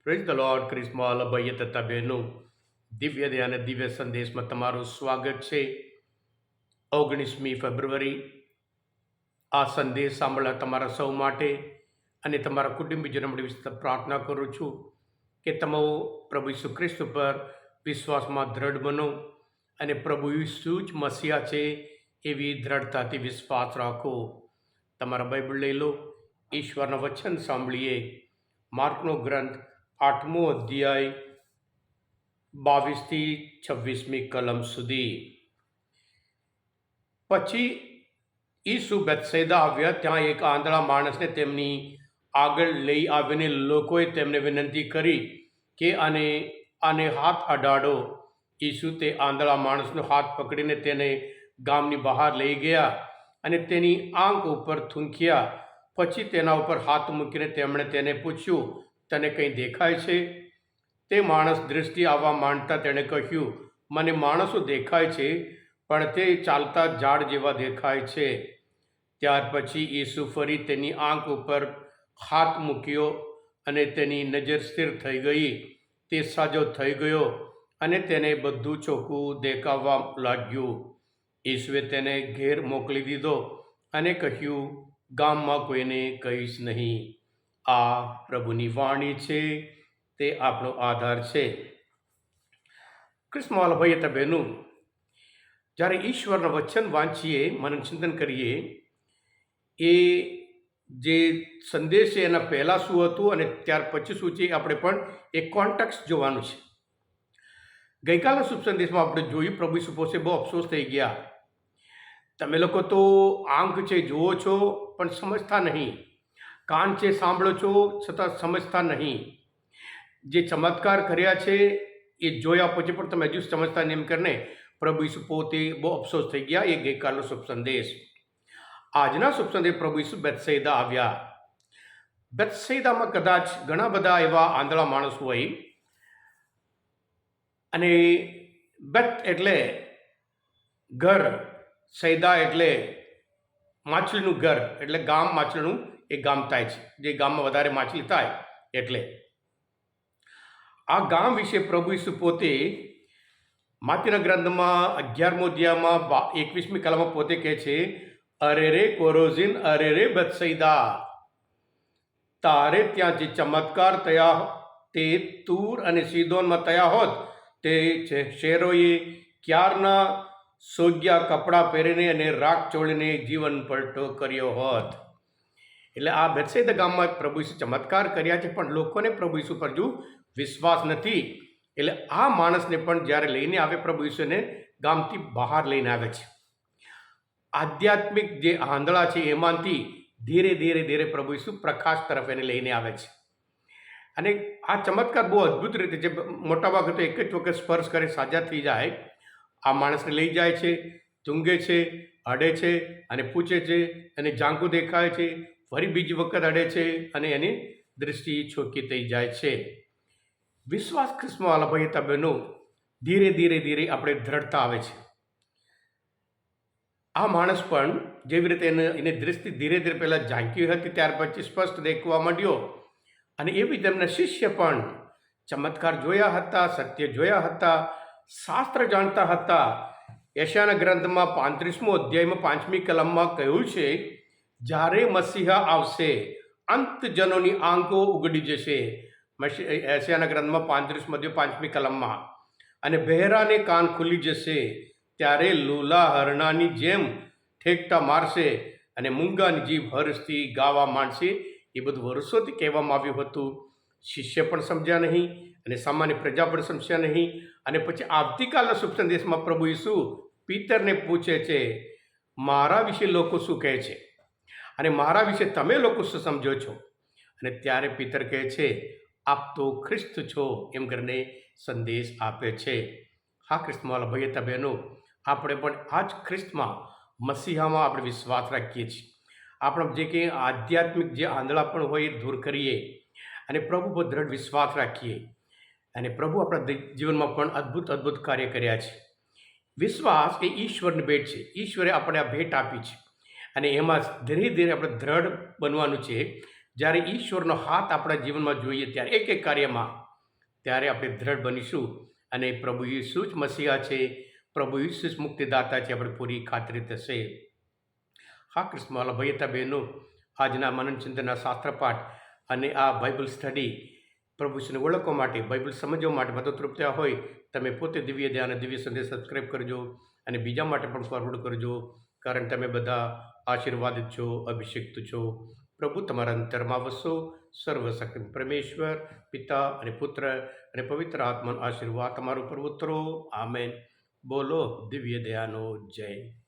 Praise the lord. ક્રિસ્મોલ ભાઈ તથા બહેનો, દિવ્ય દયા અને દિવ્ય સંદેશમાં તમારું સ્વાગત છે. 19મી ફેબ્રુઆરી આ સંદેશ સાંભળવા તમારા સૌ માટે અને તમારા કુટુંબીજનો માટે વિશે પ્રાર્થના કરું છું કે તમે પ્રભુ ઈસુ ખ્રિસ્ત પર વિશ્વાસમાં દ્રઢ બનો અને પ્રભુ ઈસુ જ મસીહા છે એવી દ્રઢતાથી વિશ્વાસ રાખો. તમારા બાઇબલ લઈ લો, ઈશ્વરના વચન સાંભળીએ. માર્કનો ગ્રંથ 8મો અધ્યાય 22થી 26મી કલમ સુધી. પછી ઈસુ બેથસેદા આવ્યા. ત્યાં એક આંધળા માણસને તેમની આગળ લઈ આવીને લોકોએ તેમને વિનંતી કરી કે આને હાથ અડાડો. ઈસુ તે આંધળા માણસનો હાથ પકડીને તેને ગામની બહાર લઈ ગયા અને તેની આંખ ઉપર થૂંક્યા. પછી તેના ઉપર હાથ મૂકીને તેમણે તેને પૂછ્યું, તને કંઈ દેખાય છે? તે માણસ દૃષ્ટિ આવવા માંડતા તેણે કહ્યું, મને માણસો દેખાય છે, પણ તે ચાલતા ઝાડ જેવા દેખાય છે. ત્યાર પછી ઈસુ ફરી તેની આંખ ઉપર હાથ મૂક્યો અને તેની નજર સ્થિર થઈ ગઈ. તે સાજો થઈ ગયો અને તેને બધું ચોખ્ખું દેખાવા લાગ્યું. ઈસુએ તેને ઘેર મોકલી દીધો અને કહ્યું, ગામમાં કોઈને કહીશ નહીં. આ પ્રભુની વાણી છે, તે આપણો આધાર છે. ક્રિસ્મોલ ભાઈ હતા બહેનો, જ્યારે ઈશ્વરના વચન વાંચીએ, મનન ચિંતન કરીએ, એ જે સંદેશ છે એના પહેલાં શું હતું અને ત્યાર પછી શું છે, આપણે પણ એક કોન્ટેક્સ્ટ જોવાનું છે. ગઈકાલના શુભ સંદેશમાં આપણે જોયું, પ્રભુ ઈસુ પાસે બહુ અફસોસ થઈ ગયા. તમે લોકો તો આંખ છે જુઓ છો પણ સમજતા નહીં, કાન છે સાંભળો છો છતાં સમજતા નહીં. જે ચમત્કાર કર્યા છે એ જોયા પછી પણ તમે હજુ સમજતા નહીં એમ કરીને પ્રભુ ઈસુ પોતે બહુ અફસોસ થઈ ગયા. એ ગઈકાલનો શુભ સંદેશ. આજના શુભ સંદેશ પ્રભુ ઈસુ બેથસેદા આવ્યા. બેથસેદામાં કદાચ ઘણા બધા એવા આંધળા માણસ હોય અને બેથ એટલે ઘર, સૈદા એટલે માછલીનું ઘર, એટલે ગામ માછલીનું એ ગામ થાય છે, જે ગામમાં વધારે માછલી થાય એટલે. આ ગામ વિશે પ્રભુ ઈસુ પોતે માતીના ગ્રંથમાં 11મો અધ્યાયમાં 21મી કલમમાં પોતે કહે છે, અરે રે કોરોઝિન, અરે રે બેથસેદા, તારે ત્યાં જે ચમત્કાર થયા તે તૂર અને સીદોનમાં થયા હોત, તે શહેરોએ ક્યારના સોગ્યા કપડાં પહેરીને અને રાખ ચોળીને જીવન પલટો કર્યો હોત. એટલે આ બેથસેદા ગામમાં પ્રભુ ઈસુ ચમત્કાર કર્યા છે, પણ લોકોને પ્રભુ ઈસુ પર હજુ વિશ્વાસ નથી. એટલે આ માણસને પણ જ્યારે લઈને આવે, પ્રભુ ઈસુને ગામથી બહાર લઈને આવે છે. આધ્યાત્મિક જે આંધળા છે એમાંથી ધીરે ધીરે ધીરે પ્રભુ ઈસુ પ્રકાશ તરફ એને લઈને આવે છે. અને આ ચમત્કાર બહુ અદ્ભુત રીતે છે. મોટાભાગે તો એક જ વખત સ્પર્શ કરે સાજા થઈ જાય. આ માણસને લઈ જાય છે, ચૂંગે છે, અડે છે અને પૂછે છે, અને ઝાંખું દેખાય છે, ફરી બીજી વખત અડે છે અને એની દૃષ્ટિ ચોખ્ખી થઈ જાય છે. વિશ્વાસ ખ્રિસ્તમાં ભાઈ હતા બહેનો, ધીરે ધીરે ધીરે આપણે દ્રઢતા આવે છે. આ માણસ પણ જેવી રીતે એની દૃષ્ટિ ધીરે ધીરે પહેલાં ઝાંકી હતી, ત્યાર પછી સ્પષ્ટ દેખવા માંડ્યો. અને એવી તેમના શિષ્ય પણ ચમત્કાર જોયા હતા, સત્ય જોયા હતા, શાસ્ત્ર જાણતા હતા. યશાયાના ગ્રંથમાં 35મો અધ્યાયમાં 5મી કલમમાં કહ્યું છે, જ્યારે મસીહા આવશે અંતજનોની આંખો ઉગડી જશે. યશાયાના ગ્રંથમાં 35મો અધ્યાય 5મી કલમમાં. અને બહેરાને કાન ખુલી જશે, ત્યારે લૂલા હરણાની જેમ ઠેકટા મારશે અને મૂંગાની જીભ હર્ષથી ગાવા માંડશે. એ બધું વર્ષોથી કહેવામાં આવ્યું હતું. શિષ્ય પણ સમજ્યા નહીં અને સામાન્ય પ્રજા પણ સમજ્યા નહીં. અને પછી આવતીકાલના શુભ સંદેશમાં પ્રભુ ઈસુ પિતરને પૂછે છે, મારા વિશે લોકો શું કહે છે અને મારા વિશે તમે લોકો શું સમજો છો? અને ત્યારે પિતર કહે છે, આપ તો ખ્રિસ્ત છો, એમ કરીને સંદેશ આપે છે. હા ખ્રિસ્તમાં ભાઈ હતા બહેનો, આપણે પણ આ જ ખ્રિસ્તમાં મસીહામાં આપણે વિશ્વાસ રાખીએ છીએ. આપણે જે કંઈ આધ્યાત્મિક જે આંધળાપણ હોય એ દૂર કરીએ અને પ્રભુ પર દ્રઢ વિશ્વાસ રાખીએ. અને પ્રભુ આપણા જીવનમાં પણ અદ્ભુત અદ્ભુત કાર્ય કર્યા છે. વિશ્વાસ એ ઈશ્વરની ભેટ છે. ઈશ્વરે આપણે આ ભેટ આપી છે અને એમાં ધીરે ધીરે આપણે દ્રઢ બનવાનું છે. જ્યારે ઈશ્વરનો હાથ આપણા જીવનમાં જોઈએ ત્યારે એક એક કાર્યમાં, ત્યારે આપણે દ્રઢ બનીશું અને પ્રભુ ઈસુ જ મસીહા છે, પ્રભુ ઈસુ જ મુક્તિદાતા છે, આપણે પૂરી ખાતરી થશે. હા કૃષ્ણવાલા ભાઈ હતા બહેનો, આજના મનન ચિંતનના શાસ્ત્રપાઠ અને આ બાઇબલ સ્ટડી પ્રભુને ઓળખવા માટે, બાઇબલ સમજવા માટે મદદરૂપ થયા હોય, તમે પોતે દિવ્ય ધ્યાન દિવ્ય સંદેશ સબસ્ક્રાઈબ કરજો અને બીજા માટે પણ ફોરવર્ડ કરજો, કારણ તમે બધા આશીર્વાદિત છો, અભિષિક્ત છો. પ્રભુ તમારા અંતરમાં વસો. સર્વશક્તિ પરમેશ્વર પિતા અને પુત્ર અને પવિત્ર આત્માનો આશીર્વાદ તમારા ઉપર ઉતરો. આમેન. બોલો દિવ્ય દયાનો જય.